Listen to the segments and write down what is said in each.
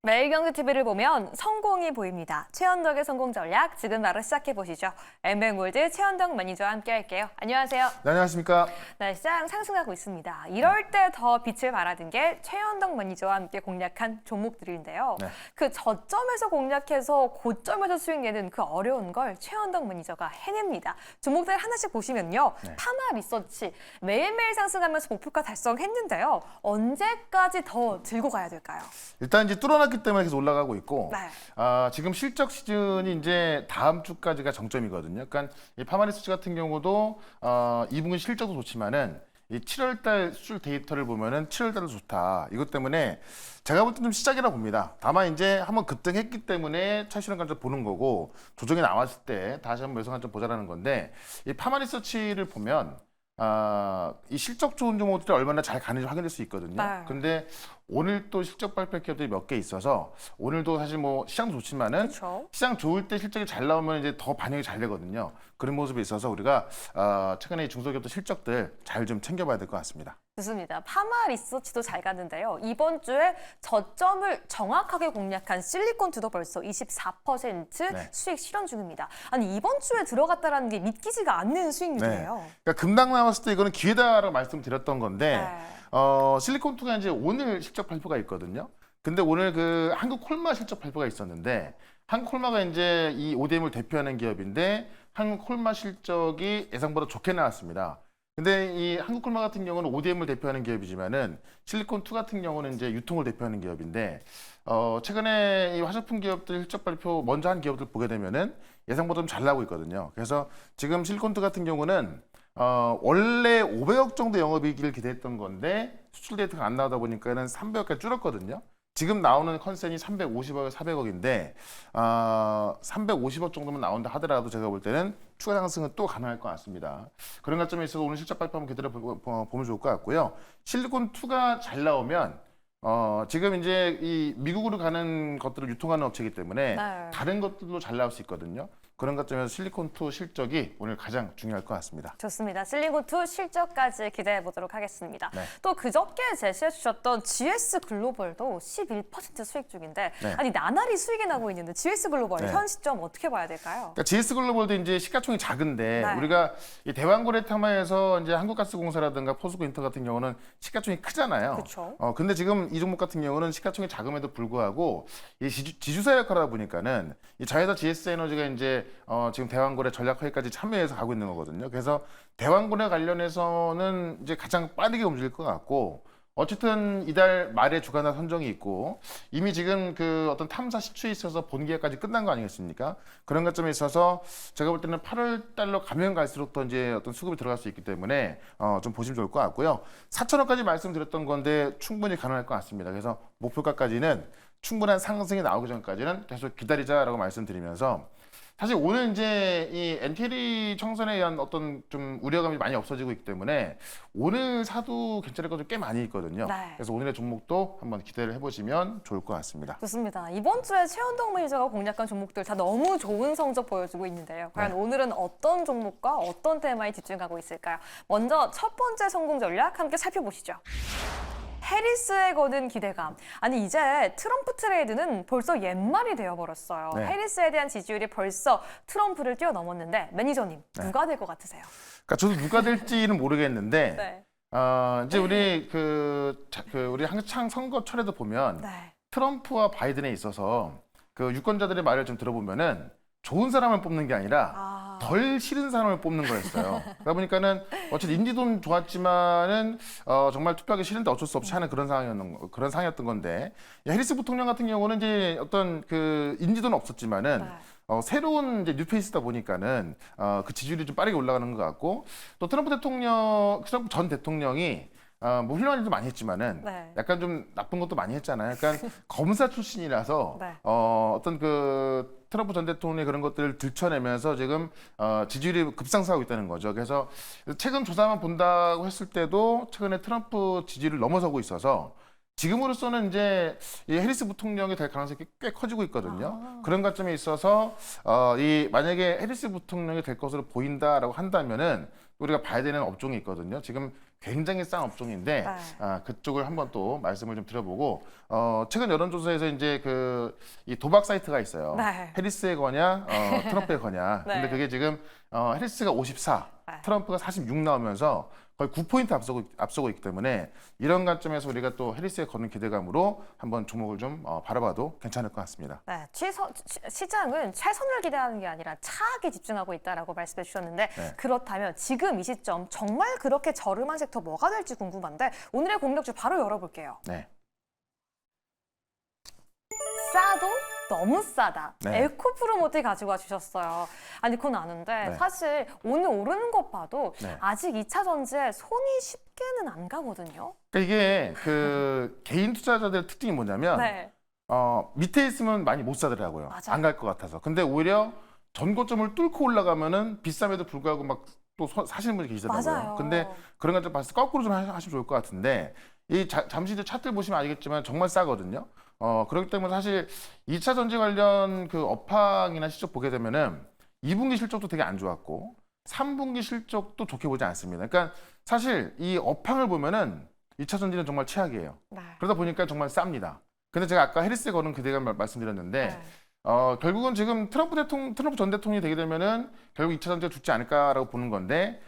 매일 경제 TV를 보면 성공이 보입니다. 최현덕의 성공 전략 지금 바로 시작해 보시죠. 엠뱅골드 최현덕 매니저와 함께 할게요. 안녕하세요. 네, 안녕하십니까. 네, 시장 상승하고 있습니다. 이럴 때 더 빛을 발하는 게 최현덕 매니저와 함께 공략한 종목들인데요. 네. 그 저점에서 공략해서 고점에서 수익 내는 그 어려운 걸 최현덕 매니저가 해냅니다. 종목들 하나씩 보시면요. 네. 파마 리서치 매일매일 상승하면서 목표가 달성했는데요. 언제까지 더 들고 가야 될까요? 일단 이제 뚫어놨기 때문에 계속 올라가고 있고, 네. 지금 실적 시즌이 이제 다음 주까지가 정점이거든요. 그러니까 이 파마리서치 같은 경우도 2분기 실적도 좋지만은 이 7월달 수출 데이터를 보면은 7월달도 좋다. 이것 때문에 제가 볼 때 좀 시작이라 봅니다. 다만 이제 한번 급등했기 때문에 차익실현 관점 보는 거고 조정이 나왔을 때 다시 한번 매수 관점 보자라는 건데 이 파마리서치를 보면 이 실적 좋은 종목들이 얼마나 잘 가는지 확인할 수 있거든요. 네. 근데 오늘 또 실적 발표 기업들이 몇 개 있어서 오늘도 사실 뭐 시장도 좋지만은 그렇죠. 시장 좋을 때 실적이 잘 나오면 이제 더 반영이 잘 되거든요. 그런 모습이 있어서 우리가 최근에 이 중소기업들 실적들 잘 좀 챙겨봐야 될 것 같습니다. 좋습니다. 파마 리서치도 잘 갔는데요. 이번 주에 저점을 정확하게 공략한 실리콘투도 벌써 24% 네. 수익 실현 중입니다. 아니 이번 주에 들어갔다라는 게 믿기지가 않는 수익률이에요. 그러니까 금방 나왔을 때 이거는 기회다라고 말씀드렸던 건데 네. 실리콘투가 이제 오늘 실적 발표가 있거든요. 근데 오늘 그 한국콜마 실적 발표가 있었는데 한국콜마가 이제 이 ODM을 대표하는 기업인데 한국콜마 실적이 예상보다 좋게 나왔습니다. 근데 이 한국콜마 같은 경우는 ODM을 대표하는 기업이지만은 실리콘2 같은 경우는 이제 유통을 대표하는 기업인데 최근에 이 화장품 기업들 실적 발표 먼저 한 기업들 보게 되면은 예상보다 좀 잘 나오고 있거든요. 그래서 지금 실리콘2 같은 경우는 원래 500억 정도 영업이익을 기대했던 건데 수출 데이터가 안 나오다 보니까는 300억까지 줄었거든요. 지금 나오는 컨센이 350억, 400억인데 350억 정도만 나온다 하더라도 제가 볼 때는 추가 상승은 또 가능할 것 같습니다. 그런 관점에 있어서 오늘 실적 발표 한번 기다려 보면 좋을 것 같고요. 실리콘2가 잘 나오면 지금 이제 이 미국으로 가는 것들을 유통하는 업체이기 때문에 네. 다른 것들도 잘 나올 수 있거든요. 그런 관점에서 실리콘2 실적이 오늘 가장 중요할 것 같습니다. 좋습니다. 실리콘투 실적까지 기대해 보도록 하겠습니다. 네. 또 그저께 제시해 주셨던 GS 글로벌도 11% 수익 중인데 네. 아니 나날이 수익이 나고 있는데 GS 글로벌 네. 현 시점 어떻게 봐야 될까요? 그러니까 GS 글로벌도 이제 시가총이 작은데 네. 우리가 이 대왕거래 탐하에서 이제 한국가스공사라든가 포스코인터 같은 경우는 시가총이 크잖아요. 그쵸. 근데 지금 이 종목 같은 경우는 시가총이 작음에도 불구하고 이 지주사 역할을 하다 보니까는 이 자회사 GS 에너지가 이제 지금 대왕거래 전략 회의까지 참여해서 가고 있는 거거든요. 그래서 대왕거래 관련해서는 이제 가장 빠르게 움직일 것 같고. 어쨌든 이달 말에 주간화 선정이 있고 이미 지금 그 어떤 탐사 시추에 있어서 본계약까지 끝난 거 아니겠습니까? 그런 관점에 있어서 제가 볼 때는 8월 달로 가면 갈수록 더 이제 어떤 수급이 들어갈 수 있기 때문에 좀 보시면 좋을 것 같고요. 4천원까지 말씀드렸던 건데 충분히 가능할 것 같습니다. 그래서 목표가까지는 충분한 상승이 나오기 전까지는 계속 기다리자라고 말씀드리면서 사실 오늘 이제 이 엔테리 청산에 의한 어떤 좀 우려감이 많이 없어지고 있기 때문에 오늘 사도 괜찮을 것도 꽤 많이 있거든요. 네. 그래서 오늘의 종목도 한번 기대를 해보시면 좋을 것 같습니다. 좋습니다. 이번 주에 최현동 매니저가 공략한 종목들 다 너무 좋은 성적 보여주고 있는데요. 과연 네. 오늘은 어떤 종목과 어떤 테마에 집중하고 있을까요? 먼저 첫 번째 성공 전략 함께 살펴보시죠. 해리스에 거는 기대감. 아니 이제 트럼프 트레이드는 벌써 옛말이 되어버렸어요. 네. 해리스에 대한 지지율이 벌써 트럼프를 뛰어넘었는데 매니저님 누가 될 것 같으세요? 그러니까 저도 누가 될지는 모르겠는데 네. 이제 우리 우리 한창 선거철에도 보면 네. 트럼프와 바이든에 있어서 그 유권자들의 말을 좀 들어보면은 좋은 사람을 뽑는 게 아니라 덜 싫은 사람을 뽑는 거였어요. 그러다 보니까는 어쨌든 인지도는 좋았지만은 정말 투표하기 싫은데 어쩔 수 없이 하는 그런 상황이었던 건데 해리스 부통령 같은 경우는 이제 어떤 그 인지도는 없었지만은 네. 새로운 이제 뉴페이스다 보니까는 그 지지율이 좀 빠르게 올라가는 것 같고 또 트럼프 전 대통령이 뭐 훌륭한 일도 많이 했지만은 네. 약간 좀 나쁜 것도 많이 했잖아요. 약간 검사 출신이라서 네. 어떤 그 트럼프 전 대통령의 그런 것들을 들춰내면서 지금 지지율이 급상승하고 있다는 거죠. 그래서 최근 조사만 본다고 했을 때도 최근에 트럼프 지지율을 넘어서고 있어서 지금으로서는 이제 이 해리스 부통령이 될 가능성이 꽤 커지고 있거든요. 그런 관점에 있어서 이 만약에 해리스 부통령이 될 것으로 보인다라고 한다면은 우리가 봐야 되는 업종이 있거든요. 지금 굉장히 싼 업종인데 네. 그쪽을 한번 또 말씀을 좀 드려보고 최근 여론조사에서 이제 이 도박 사이트가 있어요. 네. 해리스의 거냐, 트럼프의 거냐. 네. 근데 그게 지금 해리스가 54, 네. 트럼프가 46 나오면서 거의 9포인트 앞서고 있기 때문에 이런 관점에서 우리가 또 해리스에 거는 기대감으로 한번 종목을 좀 바라봐도 괜찮을 것 같습니다. 네, 시장은 최선을 기대하는 게 아니라 차악에 집중하고 있다라고 말씀해 주셨는데 네. 그렇다면 지금 이 시점 정말 그렇게 저렴한 섹터 뭐가 될지 궁금한데 오늘의 공격주 바로 열어볼게요. 네. 싸도 너무 싸다. 네. 에코프로모티 가지고 와 주셨어요. 아니 그건 아는데 네. 사실 오늘 오르는 것 봐도 네. 아직 2차 전지에 손이 쉽게는 안 가거든요. 그러니까 이게 그 개인 투자자들의 특징이 뭐냐면 네. 밑에 있으면 많이 못 사더라고요. 맞아요. 안 갈 것 같아서. 근데 오히려 전고점을 뚫고 올라가면은 비쌈에도 불구하고 막 또 사시는 분이 계시더라고요. 맞아요. 근데 그런 것 좀 봤을 때 거꾸로 좀 하시면 좋을 것 같은데 잠시 뒤 차트를 보시면 알겠지만 정말 싸거든요. 그렇기 때문에 사실 2차 전지 관련 그 업황이나 실적 보게 되면은 2분기 실적도 되게 안 좋았고 3분기 실적도 좋게 보지 않습니다. 그러니까 사실 이 업황을 보면은 2차 전지는 정말 최악이에요. 네. 그러다 보니까 정말 쌉니다. 근데 제가 아까 해리스에 거는 기대감 말씀드렸는데 네. 결국은 지금 트럼프 전 대통령이 되게 되면은 결국 2차 전지가 죽지 않을까라고 보는 건데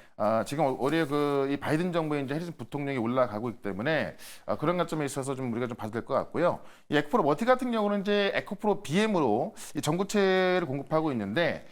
지금 올해 이 바이든 정부의 이제 해리스 부통령이 올라가고 있기 때문에 그런 관점에 있어서 좀 우리가 좀 봐도 될 것 같고요. 이 에코프로 머티 같은 경우는 이제 에코프로 BM으로 이 전고체를 공급하고 있는데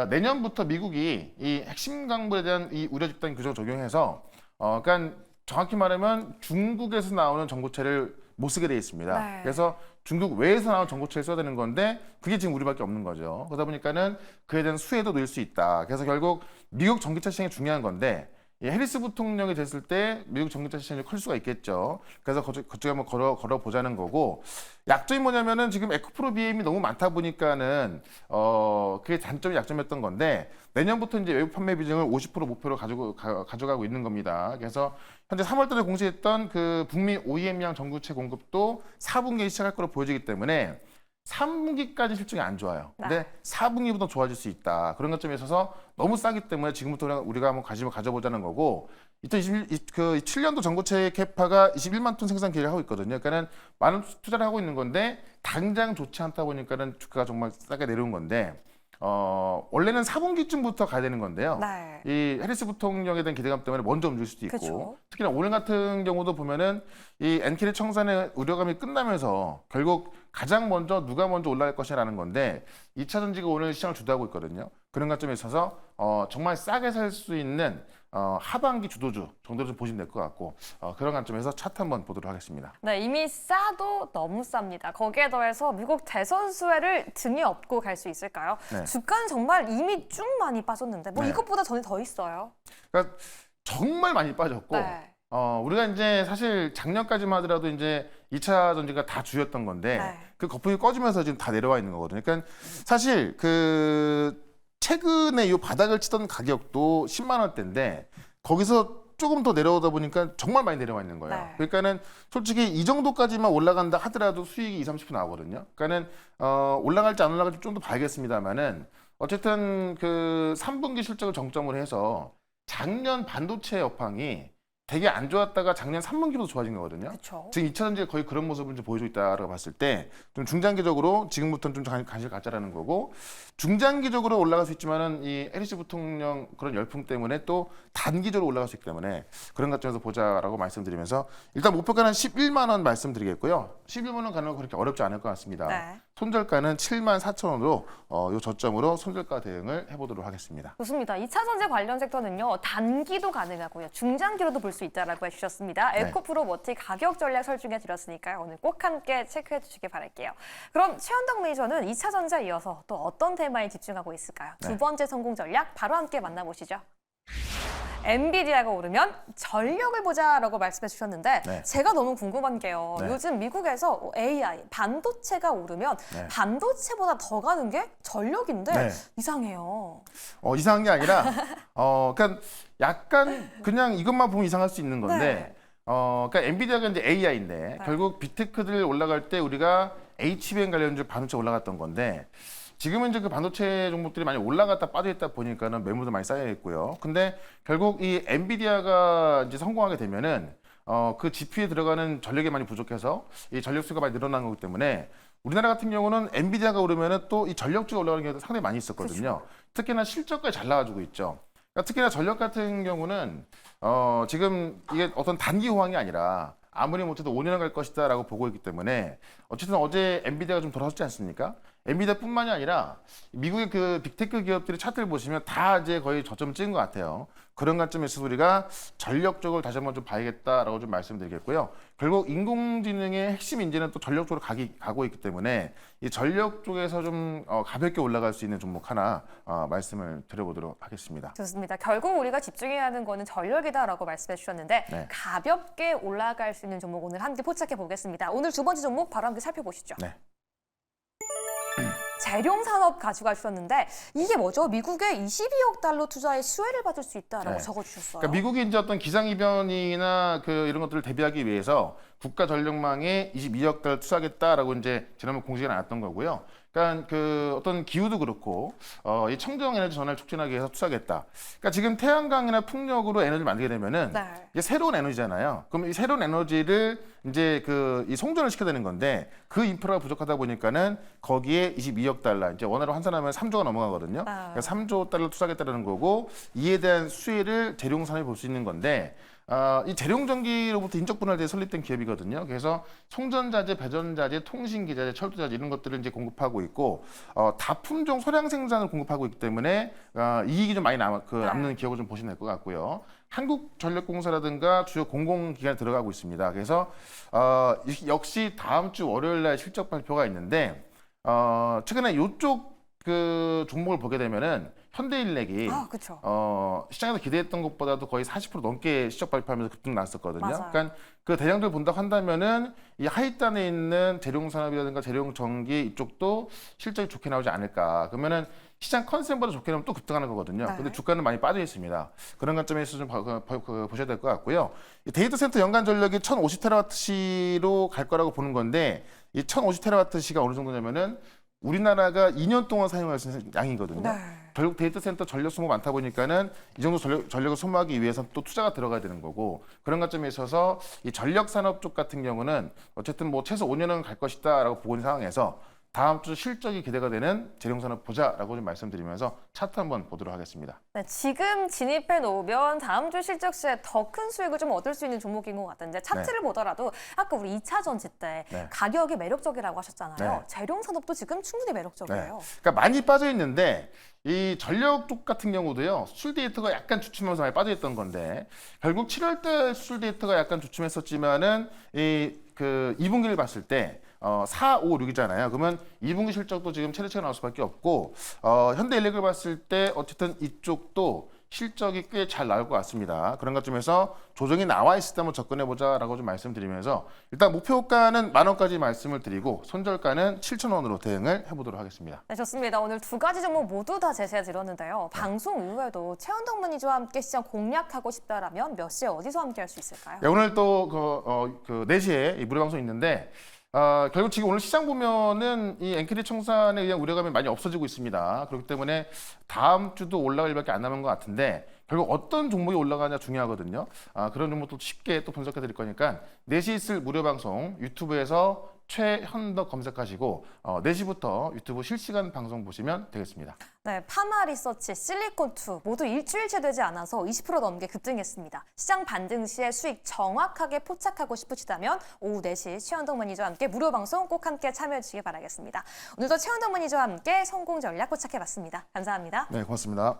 내년부터 미국이 이 핵심 강물에 대한 이 우려 집단 규정을 적용해서 그러니까 정확히 말하면 중국에서 나오는 전고체를 못 쓰게 돼 있습니다. 네. 그래서 중국 외에서 나온 전고체를 써야 되는 건데 그게 지금 우리밖에 없는 거죠. 그러다 보니까는 그에 대한 수혜도 늘 수 있다. 그래서 결국 미국 전기차 시장이 중요한 건데 이 해리스 부통령이 됐을 때 미국 전기차 시장이 클 수가 있겠죠. 그래서 그쪽에 한번 걸어 보자는 거고 약점이 뭐냐면은 지금 에코프로 BM이 너무 많다 보니까는 그게 단점이 약점이었던 건데 내년부터 이제 외부 판매 비중을 50% 목표로 가져가고 있는 겁니다. 그래서 현재 3월달에 공시했던 그 북미 OEM량 전구체 공급도 4분기에 시작할 거로 보여지기 때문에 3분기까지 실적이 안 좋아요. 근데 4분기부터 좋아질 수 있다. 그런 것점에 있어서 너무 싸기 때문에 지금부터 우리가 한번 관심을 가져보자는 거고 2027년도 전고체 캐파가 21만 톤 생산 계획을 하고 있거든요. 그러니까는 많은 투자를 하고 있는 건데 당장 좋지 않다 보니까는 주가가 정말 싸게 내려온 건데 원래는 4분기쯤부터 가야 되는 건데요. 네. 이 해리스 부통령에 대한 기대감 때문에 먼저 움직일 수도 있고 그쵸. 특히나 오늘 같은 경우도 보면은 이 엔킬의 청산의 우려감이 끝나면서 결국 가장 먼저 누가 먼저 올라갈 것이라는 건데 2차 전지가 오늘 시장을 주도하고 있거든요. 그런 관점에 있어서 정말 싸게 살 수 있는 하반기 주도주 정도로 좀 보시면 될 것 같고 그런 관점에서 차트 한번 보도록 하겠습니다. 네, 이미 싸도 너무 쌉니다. 거기에 더해서 미국 대선 수혜를 등에 업고 갈 수 있을까요? 네. 주가는 정말 이미 쭉 많이 빠졌는데 뭐 네. 이것보다 전에 더 있어요. 그러니까 정말 많이 빠졌고 네. 우리가 이제 사실 작년까지만 하더라도 이제 2차 전지가 다 주였던 건데 네. 그 거품이 꺼지면서 지금 다 내려와 있는 거거든요. 그러니까 사실 최근에 이 바닥을 치던 가격도 10만 원대인데 거기서 조금 더 내려오다 보니까 정말 많이 내려와 있는 거예요. 네. 그러니까는 솔직히 이 정도까지만 올라간다 하더라도 수익이 20-30% 나오거든요. 그러니까는 올라갈지 안 올라갈지 좀 더 봐야겠습니다만은 어쨌든 그 3분기 실적을 정점으로 해서 작년 반도체 업황이 되게 안 좋았다가 작년 3분기부터 좋아진 거거든요. 그렇죠. 지금 2차 전지가 거의 그런 모습을 좀 보여주고 있다라고 봤을 때 좀 중장기적으로 지금부터는 좀 관심을 갖자라는 거고 중장기적으로 올라갈 수 있지만은 이 해리스 부통령 그런 열풍 때문에 또 단기적으로 올라갈 수 있기 때문에 그런 관점에서 보자라고 말씀드리면서 일단 목표가는 11만 원 말씀드리겠고요. 11만 원 가는 거 그렇게 어렵지 않을 것 같습니다. 네. 손절가는 7만 4천 원으로 요 저점으로 손절가 대응을 해보도록 하겠습니다. 좋습니다. 2차 전지 관련 섹터는요. 단기도 가능하고요. 중장기로도 볼 수 있다라고 해주셨습니다. 네. 에코프로 머티 가격 전략 설중해 드렸으니까요. 오늘 꼭 함께 체크해 주시길 바랄게요. 그럼 최현덕 매니저는 2차 전지에 이어서 또 어떤 테마에 집중하고 있을까요? 네. 두 번째 성공 전략 바로 함께 만나보시죠. 엔비디아가 오르면 전력을 보자라고 말씀해 주셨는데 네. 제가 너무 궁금한 게요. 네. 요즘 미국에서 AI, 반도체가 오르면 네. 반도체보다 더 가는 게 전력인데 네. 이상해요. 이상한 게 아니라 그러니까 약간 그냥 이것만 보면 이상할 수 있는 건데 네. 그러니까 엔비디아가 이제 AI인데 네. 결국 빅테크들 올라갈 때 우리가 HBM 관련주 반도체 올라갔던 건데 지금은 이제 그 반도체 종목들이 많이 올라갔다 빠져있다 보니까는 매물도 많이 쌓여 있고요. 근데 결국 이 엔비디아가 이제 성공하게 되면은 그 GPU에 들어가는 전력이 많이 부족해서 이 전력 수가 많이 늘어난 거기 때문에 우리나라 같은 경우는 엔비디아가 오르면은 또 이 전력주가 올라가는 경우도 상당히 많이 있었거든요. 특히나 실적까지 잘 나와주고 있죠. 그러니까 특히나 전력 같은 경우는 지금 이게 어떤 단기 호황이 아니라 아무리 못해도 5년은 갈 것이다라고 보고 있기 때문에 어쨌든 어제 엔비디아가 좀 돌아섰지 않습니까? 엔비디아뿐만이 아니라 미국의 그 빅테크 기업들이 차트를 보시면 다 이제 거의 저점을 찍은 것 같아요. 그런 관점에서 우리가 전력 쪽을 다시 한번 좀 봐야겠다라고 좀 말씀드리겠고요. 결국 인공지능의 핵심 인재는 또 전력 쪽으로 가고 있기 때문에 이 전력 쪽에서 좀 가볍게 올라갈 수 있는 종목 하나 말씀을 드려보도록 하겠습니다. 좋습니다. 결국 우리가 집중해야 하는 거는 전력이다라고 말씀해 주셨는데 네. 가볍게 올라갈 수 있는 종목 오늘 함께 포착해 보겠습니다. 오늘 두 번째 종목 바로 함께 살펴보시죠. 네. 재룡산업 가져가 주셨는데 이게 뭐죠? 미국에 22억 달러 투자에 수혜를 받을 수 있다라고 네. 적어주셨어요. 그러니까 미국이 이제 어떤 기상이변이나 이런 것들을 대비하기 위해서 국가 전력망에 22억 달러 투자하겠다라고 이제 지난번 공시가 나왔던 거고요. 그러니까 그 어떤 기후도 그렇고 이 청정 에너지 전환을 촉진하기 위해서 투자하겠다. 그러니까 지금 태양광이나 풍력으로 에너지를 만들게 되면은 네. 이게 새로운 에너지잖아요. 그럼 이 새로운 에너지를 이제 이 송전을 시켜야 되는 건데 그 인프라가 부족하다 보니까는 거기에 22억 달러 이제 원화로 환산하면 3조가 넘어가거든요. 그러니까 3조 달러 투자하겠다는 거고 이에 대한 수혜를 재룡산업이 볼 수 있는 건데 이 재룡전기로부터 인적 분할돼 설립된 기업이거든요. 그래서 송전자재, 배전자재, 통신기자재, 철도자재 이런 것들을 이제 공급하고 있고 다품종 소량 생산을 공급하고 있기 때문에 이익이 좀 많이 남는 기업을 좀 보시면 될 것 같고요. 한국전력공사라든가 주요 공공기관에 들어가고 있습니다. 그래서 역시 다음 주 월요일 날 실적 발표가 있는데 최근에 이쪽 그 종목을 보게 되면은 현대인력이 그렇죠. 시장에서 기대했던 것보다도 거의 40% 넘게 실적 발표하면서 급등 났었거든요. 맞아요. 그러니까 그 대장들 본다고 한다면은 이 하이단에 있는 재룡산업이라든가 재룡전기 이쪽도 실적이 좋게 나오지 않을까. 그러면은 시장 컨센보다 좋게 나오면 또 급등하는 거거든요. 네. 근데 주가는 많이 빠져 있습니다. 그런 관점에서 좀 보셔야 될 것 같고요. 이 데이터 센터 연간 전력이 1050테라와트시로 갈 거라고 보는 건데 이 1050테라와트시가 어느 정도냐면은 우리나라가 2년 동안 사용할 수 있는 양이거든요. 네. 결국 데이터 센터 전력 소모가 많다 보니까는 이 정도 전력을 소모하기 위해서 또 투자가 들어가야 되는 거고 그런 관점에 있어서 이 전력 산업 쪽 같은 경우는 어쨌든 뭐 최소 5년은 갈 것이다라고 보고 있는 상황에서 다음 주 실적이 기대가 되는 재룡산업 보자라고 좀 말씀드리면서 차트 한번 보도록 하겠습니다. 네, 지금 진입해 놓으면 다음 주 실적 시에 더 큰 수익을 좀 얻을 수 있는 종목인 것 같은데 차트를 보더라도 아까 우리 2차 전지 때 네. 가격이 매력적이라고 하셨잖아요. 네. 재룡산업도 지금 충분히 매력적이에요. 그러니까 많이 빠져 있는데 이 전력 쪽 같은 경우도요. 수출 데이터가 약간 주춤하면서 많이 빠져 있던 건데 결국 7월 때 수출 데이터가 약간 주춤했었지만은 그 2분기를 봤을 때 4, 5, 6이잖아요. 그러면 2분기 실적도 지금 최대치가 나올 수밖에 없고 현대인력을 봤을 때 어쨌든 이쪽도 실적이 꽤 잘 나올 것 같습니다. 그런 것점에서 조정이 나와 있을 때 한번 접근해보자라고 좀 말씀드리면서 일단 목표가는 10,000원까지 말씀을 드리고 손절가는 7,000원으로 대응을 해보도록 하겠습니다. 네, 좋습니다. 오늘 두 가지 종목 모두 다 제시해 드렸는데요. 방송 이후에도 최현덕 매니저와 함께 시장 공략하고 싶다라면 몇 시에 어디서 함께 할 수 있을까요? 네, 오늘 또 4시에 이 무료 방송 있는데 결국 지금 오늘 시장 보면은 이 엔캐리 청산에 의한 우려감이 많이 없어지고 있습니다. 그렇기 때문에 다음 주도 올라갈 일밖에 안 남은 것 같은데 결국 어떤 종목이 올라가냐 중요하거든요. 그런 종목도 쉽게 또 분석해 드릴 거니까 4시 있을 무료 방송 유튜브에서 최현덕 검색하시고 4시부터 유튜브 실시간 방송 보시면 되겠습니다. 네, 파마 리서치, 실리콘2 모두 일주일째 되지 않아서 20% 넘게 급등했습니다. 시장 반등 시에 수익 정확하게 포착하고 싶으시다면 오후 4시 최현덕 매니저와 함께 무료 방송 꼭 함께 참여해 주시기 바라겠습니다. 오늘도 최현덕 매니저와 함께 성공 전략 포착해봤습니다. 감사합니다. 네, 고맙습니다.